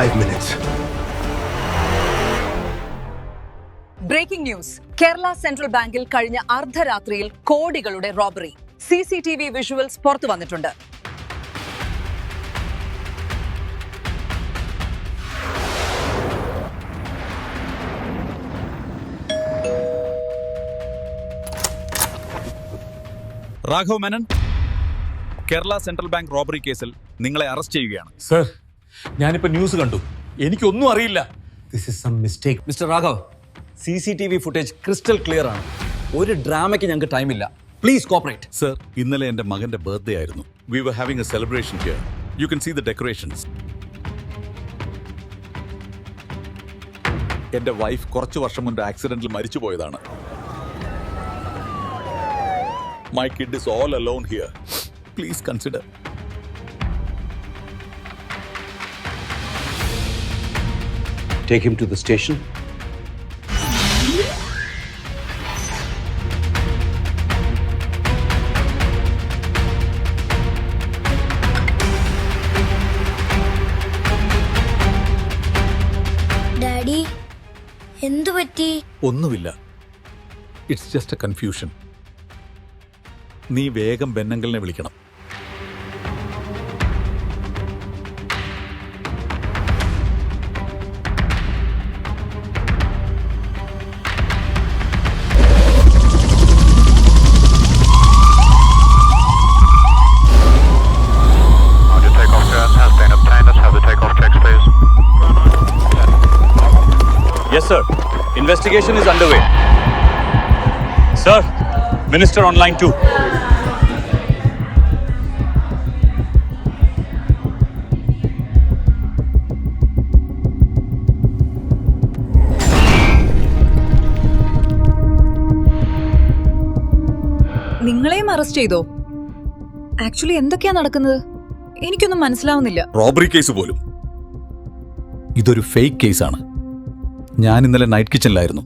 5 minutes. Breaking news. Kerala central ബാങ്കിൽ കഴിഞ്ഞ അർദ്ധരാത്രിയിൽ കോടികളുടെ റോബറി. CCTV വിഷ്വൽസ് പുറത്തു വന്നിട്ടുണ്ട്. Raghav Menon, Kerala central bank robbery കേസിൽ നിങ്ങളെ അറസ്റ്റ് ചെയ്യുകയാണ്. സർ, ഞാനിപ്പോ ന്യൂസ് കണ്ടു. എനിക്കൊന്നും അറിയില്ല. This is some mistake. Mister Raghav, CCTV footage crystal clear ആണ്. ഒരു ഡ്രാമയ്ക്ക് ഞങ്ങൾക്ക് ടൈമില്ല. Please cooperate. സർ, ഇന്നലെ എന്റെ മകന്റെ ബർത്ത്ഡേ ആയിരുന്നു. We were having a celebration here. You can see the decorations. എന്റെ വൈഫ് കുറച്ചു വർഷം മുൻപ് ആക്സിഡന്റിൽ മരിച്ചു പോയതാണ്. My kid is all alone here. Please consider. Take him to the station. Daddy, എന്തു പറ്റി? ഒന്നുമില്ല. It's just a confusion. നീ വേഗം ബെന്നങ്കലിനെ വിളിക്കണം. Yes, sir. Investigation is underway. Sir, Minister on line 2. നിങ്ങളെയും അറസ്റ്റ് ചെയ്തോ? ആക്ച്വലി എന്തൊക്കെയാ നടക്കുന്നത്? എനിക്കൊന്നും മനസ്സിലാവുന്നില്ല. റോബറി കേസ് പോലും. ഇതൊരു ഫേക്ക് കേസാണ്. ഞാൻ ഇന്നലെ നൈറ്റ് കിച്ചണിലായിരുന്നു.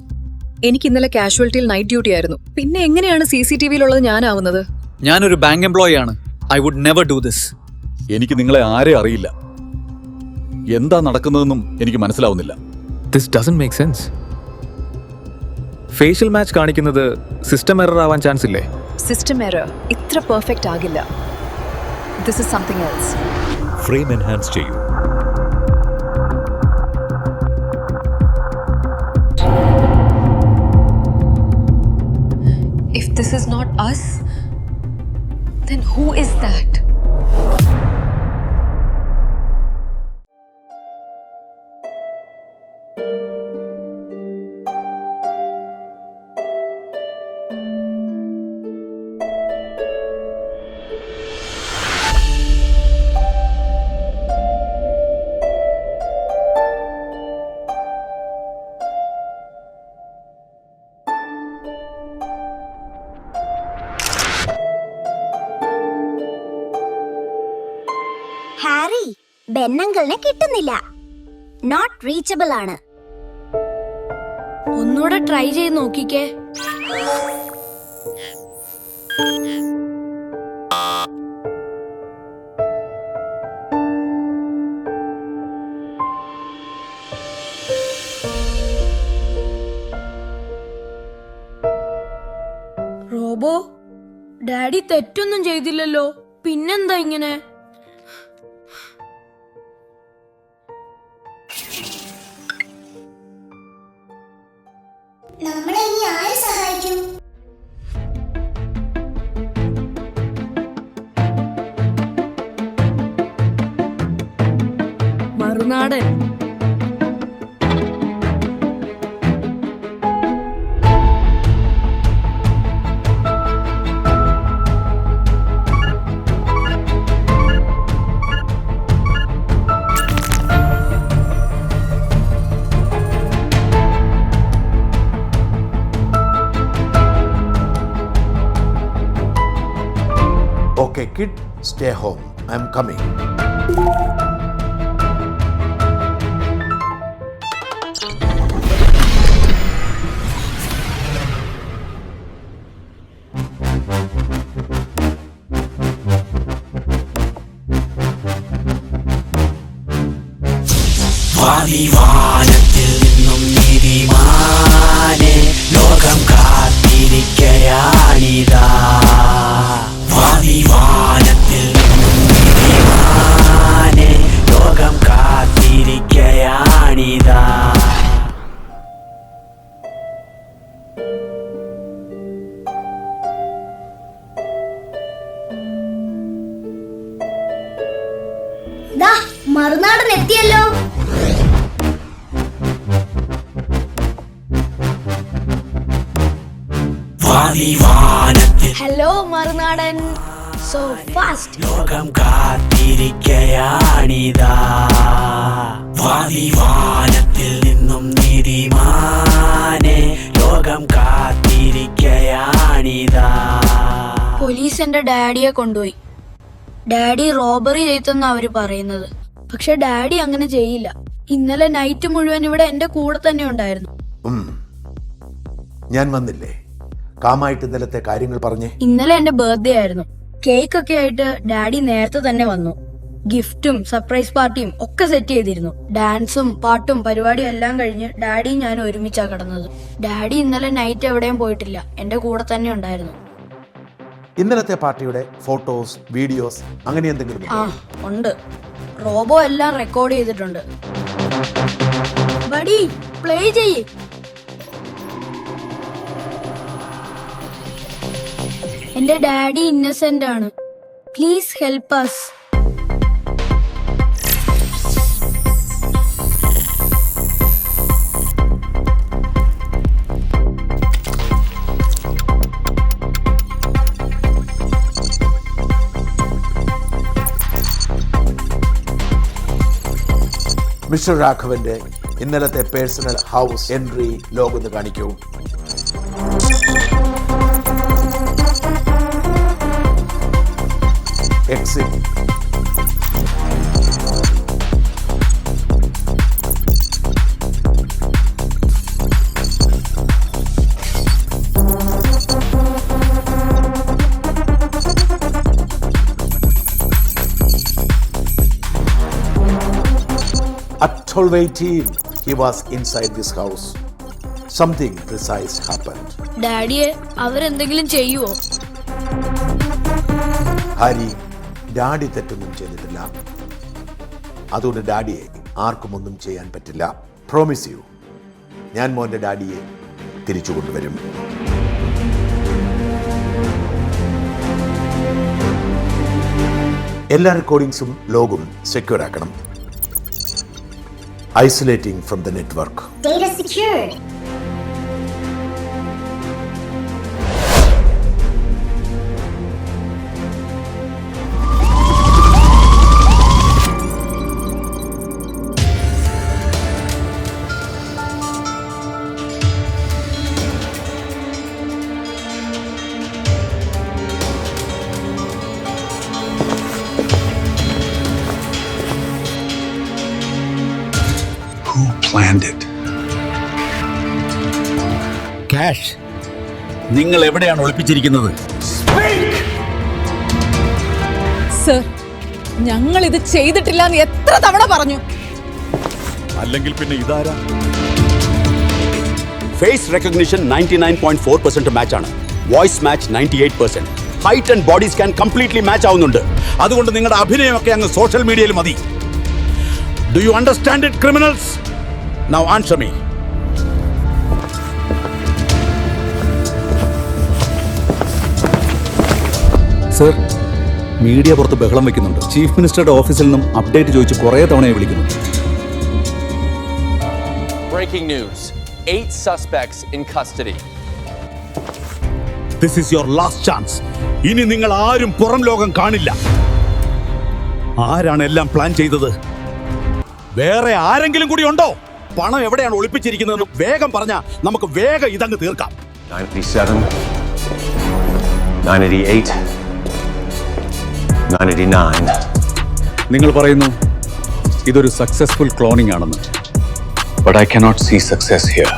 എനിക്ക് ഇന്നലെ കാഷ്വാലിറ്റിയിൽ നൈറ്റ് ഡ്യൂട്ടി ആയിരുന്നു. പിന്നെ എങ്ങനെയാണ് CCTVയിലുള്ളത് ഞാനാവുന്നത്? ഞാനൊരു ബാങ്ക് എംപ്ലോയി ആണ്. I would never do this. എനിക്ക് നിങ്ങളെ ആരെ അറിയില്ല. എന്താ നടക്കുന്നതെന്നും എനിക്ക് മനസ്സിലാവുന്നില്ല. This doesn't make sense. Facial match കാണിക്കുന്നത് സിസ്റ്റം എറർ ആവാൻ ചാൻസ് ഇല്ലേ? സിസ്റ്റം എറർ ഇത്ര പെർഫെക്റ്റ് ആകില്ല. This is something else. Frame enhance ചെയ്യൂ. If this is not us, then who is that? Harry, ബെന്നങ്കിളിനെ കിട്ടുന്നില്ല. നോട്ട് റീച്ചബിൾ ആണ്. ഒന്നുകൂടെ ട്രൈ ചെയ്ത് നോക്കിക്കേ. റോബോ, ഡാഡി തെറ്റൊന്നും ചെയ്തില്ലല്ലോ, പിന്നെന്താ ഇങ്ങനെ? നമ്മളെ ഇനി ആര് സഹായിക്കും? മറുനാടൻ. Okay, kid, stay home. I'm coming. വാനത്തിൽ നിന്നും നീതിമാനെ ലോകം കാത്തിരിക്കയാണിതാ. വാനത്തിൽ നിന്നും നീതിമാനെ ലോകം കാത്തിരിക്കയാണിതാ. ദാ മറുനാടൻ എത്തിയല്ലോ. ഹലോ മറുനാടൻ. So fast. ലോകം കാത്തിരിക്കയാണിതാ. വാനത്തിൽ നിന്നും നീതിമാനെ ലോകം കാത്തിരിക്കയാണിതാ. പോലീസ് എന്റെ ഡാഡിയെ കൊണ്ടുപോയി. ഡാഡി റോബറി ചെയ്തെന്നാ അവര് പറയുന്നത്. പക്ഷെ ഡാഡി അങ്ങനെ ചെയ്യില്ല. ഇന്നലെ നൈറ്റ് മുഴുവൻ ഇവിടെ എന്റെ കൂടെ തന്നെ ഉണ്ടായിരുന്നു. ഞാൻ വന്നില്ലേ? കാമായിട്ട് ഇന്നലത്തെ കാര്യങ്ങൾ പറഞ്ഞേ. ഇന്നലെ എന്റെ ബർത്ത്ഡേ ആയിരുന്നു. കേക്ക് ഒക്കെ ആയിട്ട് ഡാഡി നേരത്തെ തന്നെ വന്നു. ഗിഫ്റ്റും സർപ്രൈസ് പാർട്ടിയും ഒക്കെ സെറ്റ് ചെയ്തിരുന്നു. ഡാൻസും പാട്ടും പരിപാടിയും എല്ലാം കഴിഞ്ഞ് ഡാഡിയും ഞാൻ ഒരുമിച്ചാ കിടന്നത്. ഡാഡി ഇന്നലെ നൈറ്റ് എവിടെയും പോയിട്ടില്ല, എന്റെ കൂടെ തന്നെ ഉണ്ടായിരുന്നു. ഇന്നലത്തെ പാർട്ടിയുടെ ഫോട്ടോസ്, വീഡിയോസ് അങ്ങനെ എന്തെങ്കിലും? ആ ഉണ്ട്. റോബോ എല്ലാം റെക്കോർഡ് ചെയ്തിട്ടുണ്ട്. ബഡി പ്ലേ ചെയ്യ്. എന്റെ ഡാഡി ഇന്നസെന്റ് ആണ്. Please help us. മിസ്റ്റർ രാഘവന്റെ ഇന്നലത്തെ പേഴ്സണൽ ഹൗസ് എൻട്രി ലോഗ് ഒന്ന് കാണിക്കൂ. Exit. At 12:18, he was inside this house. Something precise happened. ഡാഡിയെ അവരെന്തെങ്കിലും ചെയ്യുവോ? ഹരി, ഡാഡി തെറ്റൊന്നും ചെയ്തിട്ടില്ല. അതുകൊണ്ട് ഡാഡിയെ ആർക്കും ഒന്നും ചെയ്യാൻ പറ്റില്ല. പ്രോമിസ് യു, ഞാൻ മോന്റെ ഡാഡിയെ തിരിച്ചു കൊണ്ടുവരും. എല്ലാ റെക്കോർഡിംഗ്സും ലോഗും സെക്യൂർ ആക്കണം. Isolating from the network. Data secured. Cash നിങ്ങൾ എവിടെയാണ് ഒളിപ്പിച്ചിരിക്കുന്നത്? സർ, ഞങ്ങൾ ഇത് ചെയ്തിട്ടില്ല എന്ന് എത്ര തവണ പറഞ്ഞു? അല്ലെങ്കിൽ പിന്നെ ഇതാരാ? ഫേസ് റെക്കഗ്നിഷൻ 99.4% മാച്ചാണ്. Voice match 98%. Height and body scan completely match ആവുന്നുണ്ട്. അതുകൊണ്ട് നിങ്ങളുടെ അഭിനയമൊക്കെ അങ്ങ് സോഷ്യൽ മീഡിയയിൽ മതി. Do you understand it criminals? Now answer me. Sir, media പുറത്ത് ബഹളം വെക്കുന്നുണ്ട്. ചീഫ് മിനിസ്റ്ററുടെ ഓഫീസിൽ നിന്നും അപ്ഡേറ്റ് ചോദിച്ച് കുറേ തവണയായി വിളിക്കുന്നു. Breaking news. 8 suspects in custody. This is your last chance. ഇനി നിങ്ങൾ ആരും പുറം ലോകം കാണില്ല. ആരാണ് എല്ലാം പ്ലാൻ ചെയ്തത്? വേറെ ആരെങ്കിലും കൂടി ഉണ്ടോ? പണം എവിടെയാണ് ഒളിപ്പിച്ചിരിക്കുന്നത്? വേഗം പറഞ്ഞാ നമുക്ക് വേഗം ഇതങ്ങ് തീർക്കാം. 97, 98, 99. നിങ്ങൾ പറയുന്നു ഇതൊരു സക്സസ്ഫുൾ ക്ലോണിംഗ് ആണെന്ന്. But I cannot see success here.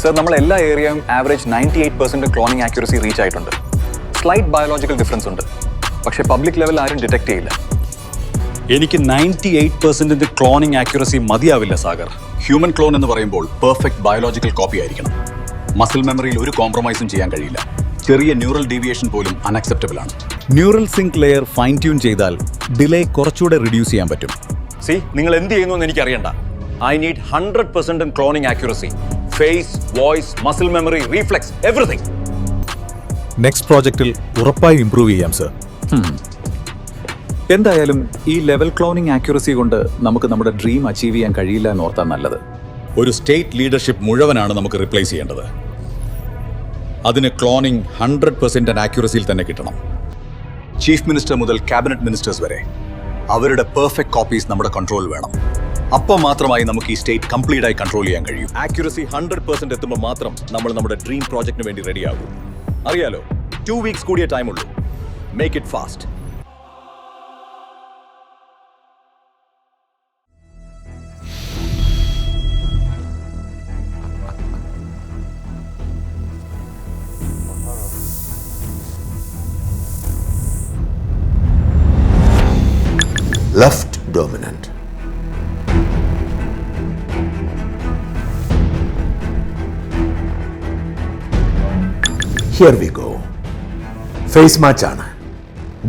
Sir, നമ്മൾ എല്ലാ ഏരിയയും ആവറേജ് 98% ക്ലോണിംഗ് ആക്യുറസി റീച്ച് ആയിട്ടുണ്ട്. സ്ലൈറ്റ് ബയോളജിക്കൽ ഡിഫറൻസ് ഉണ്ട്, പക്ഷേ പബ്ലിക് ലെവൽ ആരും ഡിറ്റക്ട് ചെയ്യില്ല. എനിക്ക് 98% ക്ലോണിംഗ് ആക്യുറസി മതിയാവില്ല സാഗർ. ഹ്യൂമൻ ക്ലോൺ എന്ന് പറയുമ്പോൾ പെർഫെക്റ്റ് ബയോളജിക്കൽ കോപ്പി ആയിരിക്കണം. മസിൽ മെമ്മറിയിൽ ഒരു കോംപ്രമൈസും ചെയ്യാൻ കഴിയില്ല. ചെറിയ ന്യൂറൽ ഡീവിയേഷൻ പോലും അൺഅക്സെപ്റ്റബിൾ ആണ്. Neural sync layer fine tune ചെയ്താൽ ഡിലേ കുറച്ചുകൂടെ റിഡ്യൂസ് ചെയ്യാൻ പറ്റും. നിങ്ങൾ എന്ത് ചെയ്യുന്നു എന്ന് എനിക്ക് അറിയണ്ട. I need 100% cloning accuracy. Face, voice, muscle memory, reflex, everything. Next പ്രോജക്റ്റിൽ ഉറപ്പായും ഇംപ്രൂവ് ചെയ്യാം സർ. എന്തായാലും ഈ ലെവൽ ക്ലോണിംഗ് ആക്യുറസി കൊണ്ട് നമുക്ക് നമ്മുടെ ഡ്രീം അച്ചീവ് ചെയ്യാൻ കഴിയില്ല എന്ന് ഓർത്താൽ നല്ലത്. ഒരു സ്റ്റേറ്റ് ലീഡർഷിപ്പ് മുഴുവനാണ് നമുക്ക് റിപ്ലേസ് ചെയ്യേണ്ടത്. അതിന് ക്ലോണിംഗ് 100% ആക്യുറസിയിൽ തന്നെ കിട്ടണം. ചീഫ് മിനിസ്റ്റർ മുതൽ ക്യാബിനറ്റ് മിനിസ്റ്റേഴ്സ് വരെ അവരുടെ പെർഫെക്റ്റ് കോപ്പീസ് നമ്മുടെ കൺട്രോൾ വേണം. അപ്പോൾ മാത്രമായി നമുക്ക് ഈ സ്റ്റേറ്റ് കംപ്ലീറ്റ് ആയി കൺട്രോൾ ചെയ്യാൻ കഴിയും. ആക്യുറസി 100% എത്തുമ്പോൾ മാത്രം നമ്മൾ നമ്മുടെ ഡ്രീം പ്രോജക്റ്റിന് വേണ്ടി റെഡിയാകും. അറിയാലോ, 2 weeks കൂടിയ ടൈമുള്ളൂ. Make it fast. Left dominant. Here we go. Face match ആണ്,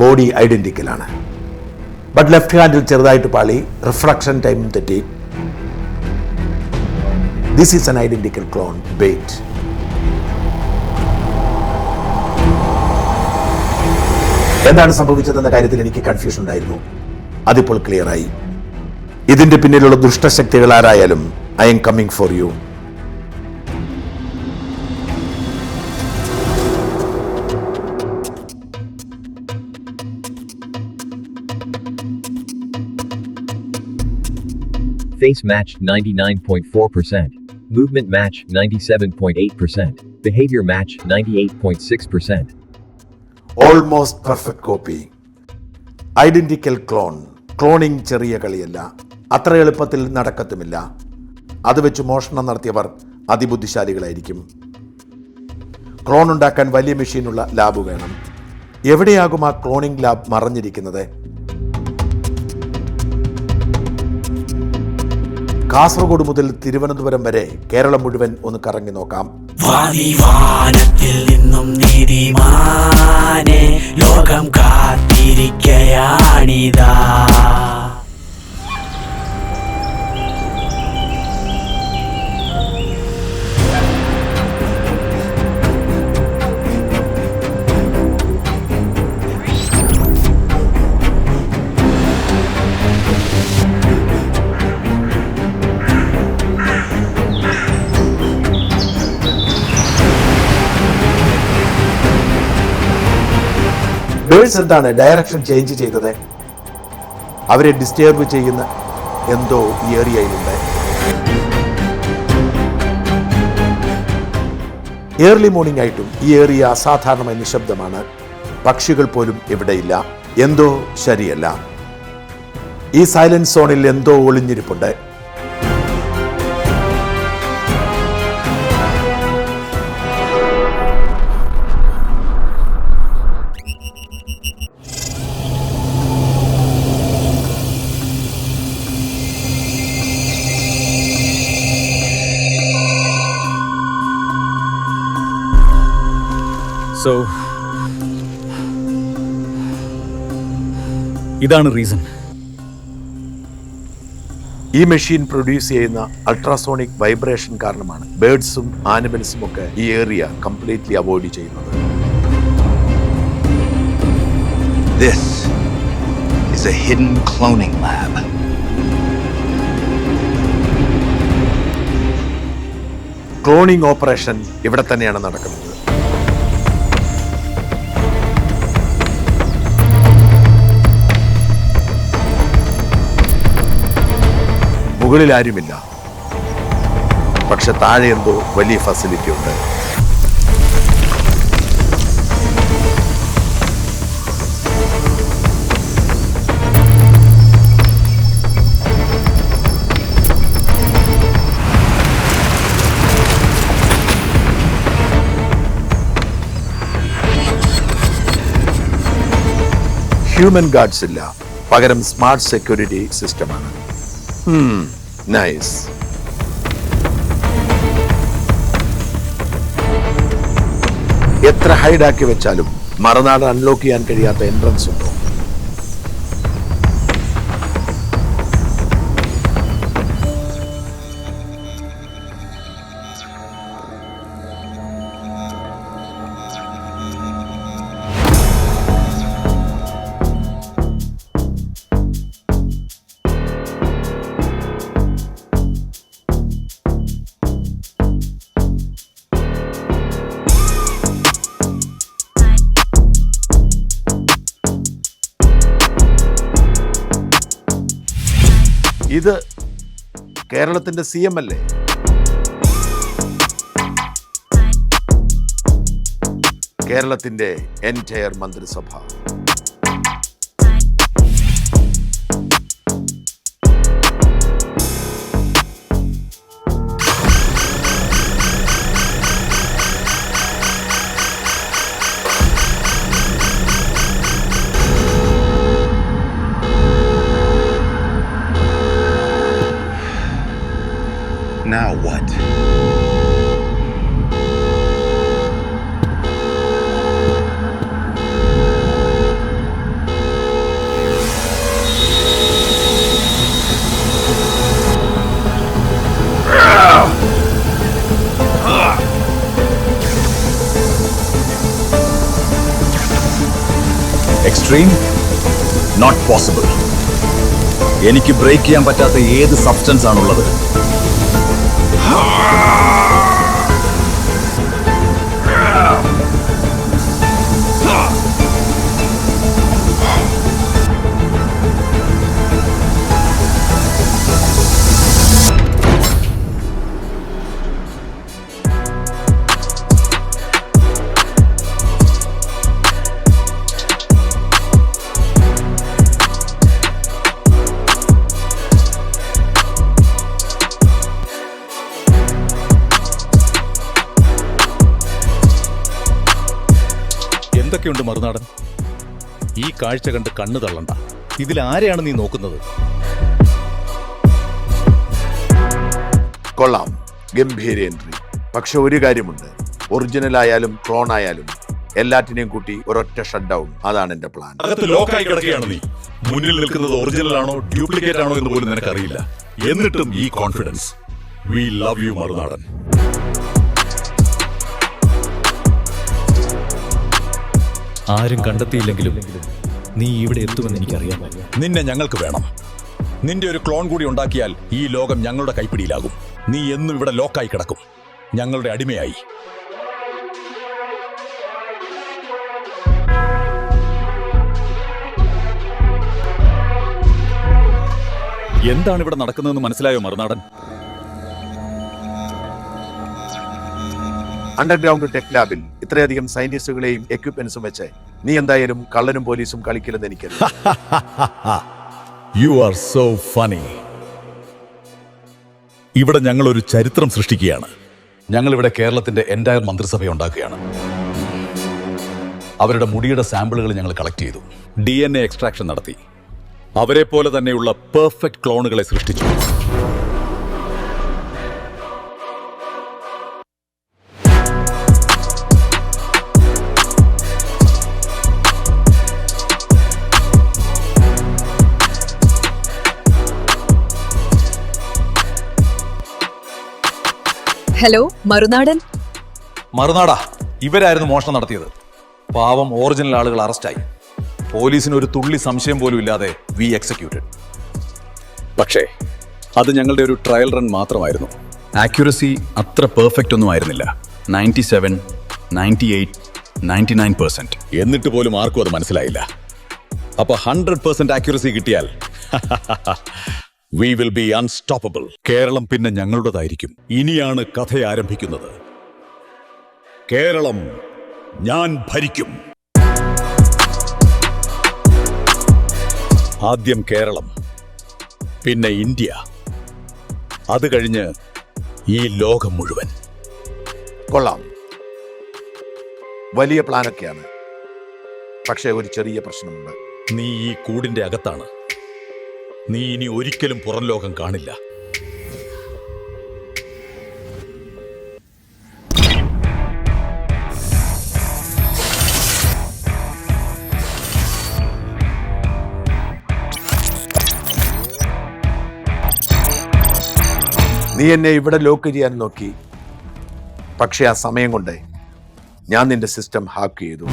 ബോഡി ഐഡന്റിക്കൽ ആണ്. ബട്ട് ലെഫ്റ്റ് ഹാൻഡിൽ ചെറുതായിട്ട് പാളി, റിഫ്ലക്ഷൻ ടൈമും തെറ്റി. This is an identical clone. Bait. എന്താണ് സംഭവിച്ചതെന്ന കാര്യത്തിൽ എനിക്ക് കൺഫ്യൂഷൻ ഉണ്ടായിരുന്നു. അതിപ്പോൾ ക്ലിയർ ആയി. ഇതിന്റെ പിന്നിലുള്ള ദുഷ്ടശക്തികൾ ആരായാലും I M coming for U. Face match 99.4%. Movement match 97.8%. Behavior match 98.6%. Almost perfect copy. Identical clone. Cloning ചെറിയ കളിയല്ല, അത്ര എളുപ്പത്തിൽ നടക്കത്തുമില്ല. അത് വെച്ച് മോഷണം നടത്തിയവർ അതിബുദ്ധിശാലികളായിരിക്കും. ക്ലോൺ ഉണ്ടാക്കാൻ വലിയ മെഷീനുള്ള ലാബ് വേണം. എവിടെയാകും ആ ക്ലോണിംഗ് ലാബ് മറഞ്ഞിരിക്കുന്നത്? കാസർഗോഡ് മുതൽ തിരുവനന്തപുരം വരെ കേരളം മുഴുവൻ ഒന്ന് കറങ്ങി നോക്കാം. വാനത്തിൽ നിന്നും നീതിമാനെ ലോകം കാത്തിരിക്കയാണിതാ. ബേഴ്സ് എന്താണ് ഡയറക്ഷൻ ചേഞ്ച് ചെയ്തത്? അവരെ ഡിസ്റ്റർബ് ചെയ്യുന്ന എന്തോ ഈ ഏരിയയിലുണ്ട്. ഏർലി മോർണിംഗ് ആയിട്ടും ഈ ഏരിയ അസാധാരണമായി നിശബ്ദമാണ്. പക്ഷികൾ പോലും ഇവിടെയില്ല. എന്തോ ശരിയല്ല. ഈ സൈലൻസ് സോണിൽ എന്തോ ഒളിഞ്ഞിരിപ്പുണ്ട്. സോ ഇതാണ് റീസൺ. ഈ മെഷീൻ പ്രൊഡ്യൂസ് ചെയ്യുന്ന അൾട്രാസോണിക് വൈബ്രേഷൻ കാരണമാണ് ബേർഡ്സും ആനിമൽസും ഒക്കെ ഈ ഏരിയ കംപ്ലീറ്റ്ലി അവോയ്ഡ് ചെയ്യുന്നത്. This is a hidden cloning lab. Cloning operation ഇവിടെ തന്നെയാണ് നടക്കുന്നത്. മുകളിൽ ആരുമില്ല, പക്ഷെ താഴെ എന്തോ വലിയ ഫെസിലിറ്റി ഉണ്ട്. ഹ്യൂമൻ ഗാർഡ്സ് ഇല്ല, പകരം സ്മാർട്ട് സെക്യൂരിറ്റി സിസ്റ്റമാണ്. നൈസ്. എത്ര ഹൈഡാക്കി വെച്ചാലും മറുനാട് അൺലോക്ക് ചെയ്യാൻ കഴിയാത്ത എൻട്രൻസ് ഉണ്ടോ? ഇത് കേരളത്തിന്റെ CM അല്ലേ? കേരളത്തിന്റെ എൻറ്റയർ മന്ത്രിസഭ. Now what? Extreme? Not possible. എനിക്ക് ബ്രേക്ക് ചെയ്യാൻ പറ്റാത്ത ഏത് സബ്സ്റ്റൻസ് ആണുള്ളത്? എന്തൊക്കെയുണ്ട് മറുനാടൻ? ഈ കാഴ്ച കണ്ട് കണ്ണു തള്ളണ്ട. ഇതിൽ ആരെയാണ് നീ നോക്കുന്നത്? കൊള്ളാം, ഗംഭീര എൻട്രി. പക്ഷെ ഒരു കാര്യമുണ്ട്, ഒറിജിനൽ ആയാലും ക്ലോൺ ആയാലും എല്ലാറ്റിനെയും കൂട്ടി ഒരൊറ്റ ഷട്ട് ഡൗൺ. അതാണ് എന്റെ പ്ലാൻ. അകത്ത് ലോക്കായി കിടക്കുകയാണ് നീ. മുന്നിൽ നിൽക്കുന്നത് ഒറിജിനൽ ആണോ ഡ്യൂപ്ലിക്കേറ്റ് ആണോ എന്ന് പോലും നിനക്കറിയില്ല. എന്നിട്ടും ഈ കോൺഫിഡൻസ്. വി ലവ് യു മറുനാടൻ. ആരും കണ്ടെത്തിയില്ലെങ്കിലും നീ ഇവിടെ എത്തുമെന്ന് എനിക്കറിയാം. നിന്നെ ഞങ്ങൾക്ക് വേണം. നിന്റെ ഒരു ക്ലോൺ കൂടി ഉണ്ടാക്കിയാൽ ഈ ലോകം ഞങ്ങളുടെ കൈപ്പിടിയിലാകും. നീ എന്നും ഇവിടെ ലോക്കായി കിടക്കും, ഞങ്ങളുടെ അടിമയായി. എന്താണ് ഇവിടെ നടക്കുന്നതെന്ന് മനസ്സിലായോ മറുനാടൻ? അണ്ടർഗ്രൗണ്ട് ടെക് ലാബിൽ ഇത്രയധികം സയന്റിസ്റ്റുകളെയും എക്യുപ്മെന്റ്സും വെച്ച് നീ എന്തായാലും കള്ളനും പോലീസും കളിക്കില്ലെന്ന് എനിക്കറിയാം. You are so funny. ഇവിടെ ഞങ്ങൾ ഒരു ചരിത്രം സൃഷ്ടിക്കുകയാണ്. ഞങ്ങളിവിടെ കേരളത്തിന്റെ എൻറ്റയർ മന്ത്രിസഭ ഉണ്ടാക്കുകയാണ്. അവരുടെ മുടിയുടെ സാമ്പിളുകൾ ഞങ്ങൾ കളക്ട് ചെയ്തു, DNA എക്സ്ട്രാക്ഷൻ നടത്തി. അവരെ പോലെ തന്നെയുള്ള പെർഫെക്റ്റ് ക്ലോണുകളെ സൃഷ്ടിച്ചു. ഹലോ മറുനാടൻ. മറുനാടാ, ഇവരായിരുന്നു മോഷണം നടത്തിയത്. പാവം ഒറിജിനൽ ആളുകൾ അറസ്റ്റായി. പോലീസിന് ഒരു തുള്ളി സംശയം പോലും ഇല്ലാതെ വി എക്സിക്യൂട്ടഡ്. പക്ഷേ അത് ഞങ്ങളുടെ ഒരു ട്രയൽ റൺ മാത്രമായിരുന്നു. ആക്യുറസി അത്ര പെർഫെക്റ്റ് ഒന്നും ആയിരുന്നില്ല. 97, 98, 99%. എന്നിട്ട് പോലും ആർക്കും അത് മനസ്സിലായില്ല. അപ്പൊ 100% ആക്യുറസി കിട്ടിയാൽ we will be unstoppable. Keralam പിന്നെ ഞങ്ങളുടേതായിരിക്കും. ഇനിയാണ് കഥ ആരംഭിക്കുന്നത്. കേരളം ഞാൻ ഭരിക്കും. ആദ്യം കേരളം, പിന്നെ ഇന്ത്യ, അത് കഴിഞ്ഞ് ഈ ലോകം മുഴുവൻ. കൊള്ളാം, വലിയ പ്ലാനൊക്കെയാണ്. പക്ഷേ ഒരു ചെറിയ പ്രശ്നമുണ്ട്. നീ ഈ കൂടിന്റെ അകത്താണ്. നീ ഇനി ഒരിക്കലും പുറം ലോകം കാണില്ല. നീ എന്നെ ഇവിടെ ലോക്ക് ചെയ്യാൻ നോക്കി. പക്ഷെ ആ സമയം കൊണ്ട് ഞാൻ നിന്റെ സിസ്റ്റം ഹാക്ക് ചെയ്തു.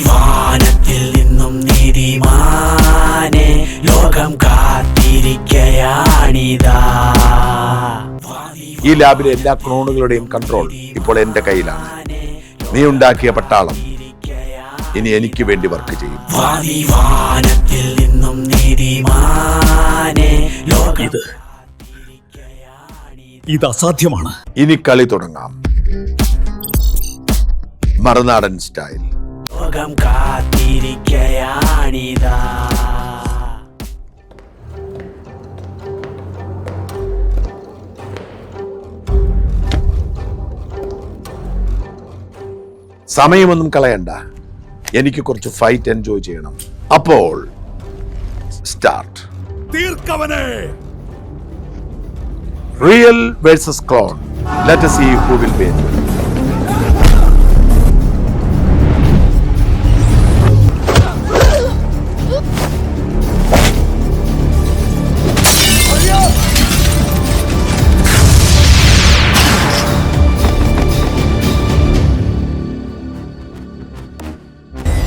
വാനത്തിൽ നിന്നും നീതിമാനെ ലോകം കാത്തിരിക്കയാണിതാ. ഈ ലാബിലെ എല്ലാ ക്ലോണുകളുടെയും കൺട്രോൾ ഇപ്പോൾ എന്റെ കയ്യിലാണ്. നീ ഉണ്ടാക്കിയ പട്ടാളം ഇനി എനിക്ക് വേണ്ടി വർക്ക് ചെയ്യും. വാനത്തിൽ നിന്നും നീതിമാനെ ലോകം ഇത് അസാധ്യമാണ്. ഇനി കളി തുടങ്ങാം. മറുനാടൻ സ്റ്റൈൽ. ലോകം കാത്തിരിക്കയാണിതാ. സമയമൊന്നും കളയണ്ട. എനിക്ക് കുറച്ച് ഫൈറ്റ് എൻജോയ് ചെയ്യണം. അപ്പോൾ സ്റ്റാർട്ട്. തീർക്കവനെ. Real versus clone. Let us see who will win.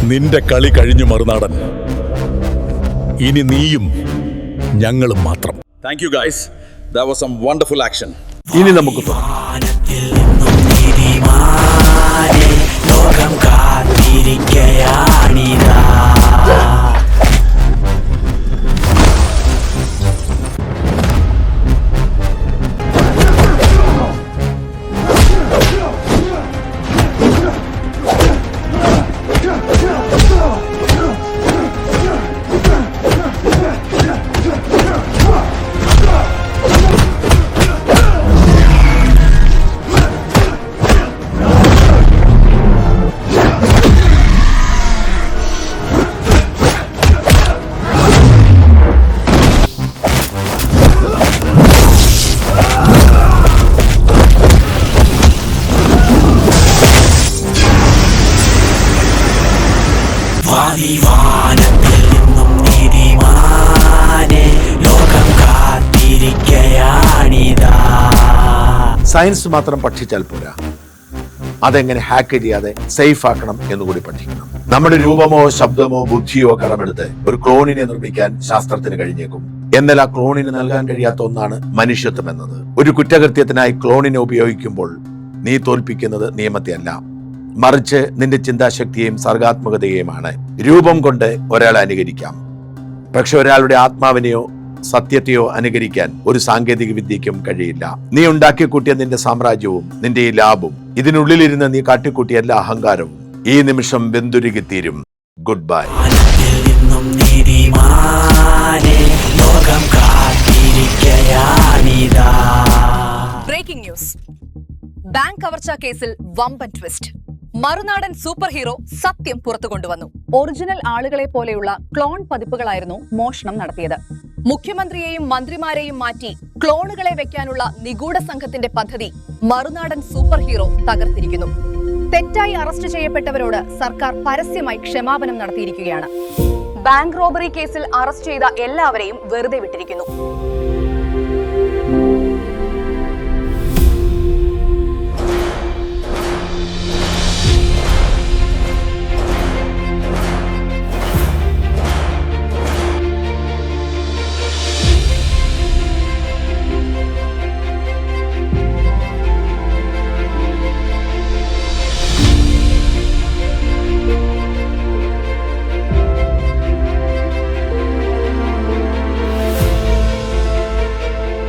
നിന്റെ കളി കഴിഞ്ഞു മറുനാടൻ. ഇനി നീയും ഞങ്ങളും മാത്രം. Thank you guys. That was some wonderful action. ഇനി നമുക്ക് തുടങ്ങാം. വാനത്തിൽ നിന്നും നീതിമാനെ ലോകം കാത്തിരിക്കയാണിതാ. വാനത്തിൽ നിന്നും നീതിമാനെ ലോകം കാത്തിരിക്കയാണിതാ. സയൻസ് മാത്രം പഠിച്ചാൽ പോരാ, അതെങ്ങനെ ഹാക്ക് ചെയ്യാതെ സേഫ് ആക്കണം എന്നുകൂടി പഠിക്കണം. നമ്മുടെ രൂപമോ ശബ്ദമോ ബുദ്ധിയോ കടമെടുത്ത് ഒരു ക്ലോണിനെ നിർമ്മിക്കാൻ ശാസ്ത്രത്തിന് കഴിഞ്ഞേക്കും. എന്നാൽ ആ ക്ലോണിന് നൽകാൻ കഴിയാത്ത ഒന്നാണ് മനുഷ്യത്വം എന്നത്. ഒരു കുറ്റകൃത്യത്തിനായി ക്ലോണിനെ ഉപയോഗിക്കുമ്പോൾ നീ തോൽപ്പിക്കുന്നത് നിയമത്തെ അല്ല, മറിച്ച് നിന്റെ ചിന്താശക്തിയെയും സർഗാത്മകതയെയുമാണ്. രൂപം കൊണ്ട് ഒരാളെ അനുകരിക്കാം, പക്ഷെ ഒരാളുടെ ആത്മാവിനെയോ സത്യത്തെയോ അനുകരിക്കാൻ ഒരു സാങ്കേതിക വിദ്യയ്ക്കും കഴിയില്ല. നീ ഉണ്ടാക്കിക്കൂട്ടിയ നിന്റെ സാമ്രാജ്യവും നിന്റെ ഈ ലാബും, ഇതിനുള്ളിലിരുന്ന് നീ കാട്ടിക്കൂട്ടിയ എല്ലാ അഹങ്കാരവും ഈ നിമിഷം വെന്തുരുകിത്തീരും. Good bye. വാനത്തിൽ നിന്നും നീതിമാനെ ലോകം കാത്തിരിക്കയാണിതാ. Breaking news. ബാങ്ക് കവർച്ചാ കേസിൽ വമ്പൻ ട്വിസ്റ്റ്. മറുനാടൻ സൂപ്പർ ഹീറോ സത്യം പുറത്തു കൊണ്ടുവന്നു. ഒറിജിനൽ ആളുകളെ പോലെയുള്ള ക്ലോൺ പതിപ്പുകളായിരുന്നു മോഷണം നടത്തിയത്. മുഖ്യമന്ത്രിയെയും മന്ത്രിമാരെയും മാറ്റി ക്ലോണുകളെ വെക്കാനുള്ള നിഗൂഢ സംഘത്തിന്റെ പദ്ധതി മറുനാടൻ സൂപ്പർ ഹീറോ തകർത്തിരിക്കുന്നു. തെറ്റായി അറസ്റ്റ് ചെയ്യപ്പെട്ടവരോട് സർക്കാർ പരസ്യമായി ക്ഷമാപണം നടത്തിയിരിക്കുകയാണ്. ബാങ്ക് റോബറി കേസിൽ അറസ്റ്റ് ചെയ്ത എല്ലാവരെയും വെറുതെ വിട്ടിരിക്കുന്നു.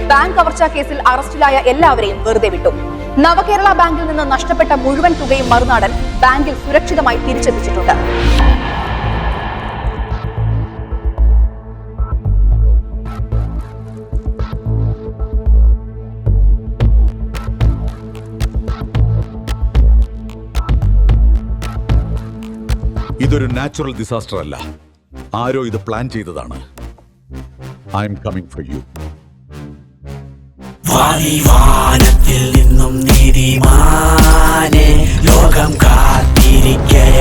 ബാങ്ക് കവർച്ചാ കേസിൽ അറസ്റ്റിലായ എല്ലാവരെയും വെറുതെ വിട്ടു. നവകേരള ബാങ്കിൽ നിന്ന് നഷ്ടപ്പെട്ട മുഴുവൻ തുകയും മറുനാടൻ ബാങ്കിൽ സുരക്ഷിതമായി തിരിച്ചെത്തിച്ചിട്ടുണ്ട്. ഇതൊരു നാച്ചുറൽ ഡിസാസ്റ്റർ അല്ല, ആരോ ഇത് പ്ലാൻ ചെയ്തതാണ്. I'm coming for you. വാനത്തിൽ നിന്നും നീതിമാനെ ലോകം കാത്തിരിക്കയാണിതാ.